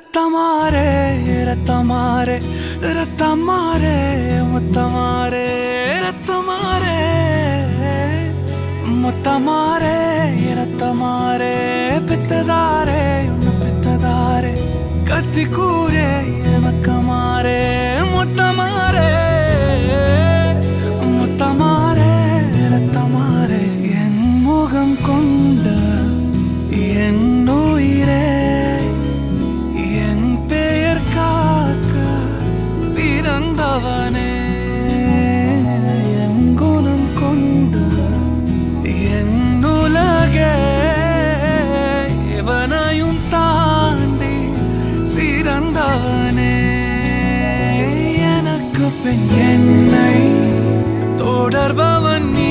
ரத்தமாரே ரத்தமாரே ரத்தமாரே முத்தமாரே ரத்தமாரே முத்தமாரே ரத்தமாரே பித்ததாரே உன்னை பித்ததாரே கத்தி கூரே மக்கமாரே முத்தமாரே முத்தமாரே ரத்தமாரே என் முகம் கொண்ட என் உயிரே பிறந்தவனே என் குணம் கொண்டு என் உலகே இவனையும் தாண்டி சிறந்தவனே எனக்கு பின் என்னை தொடர்பவன் நீ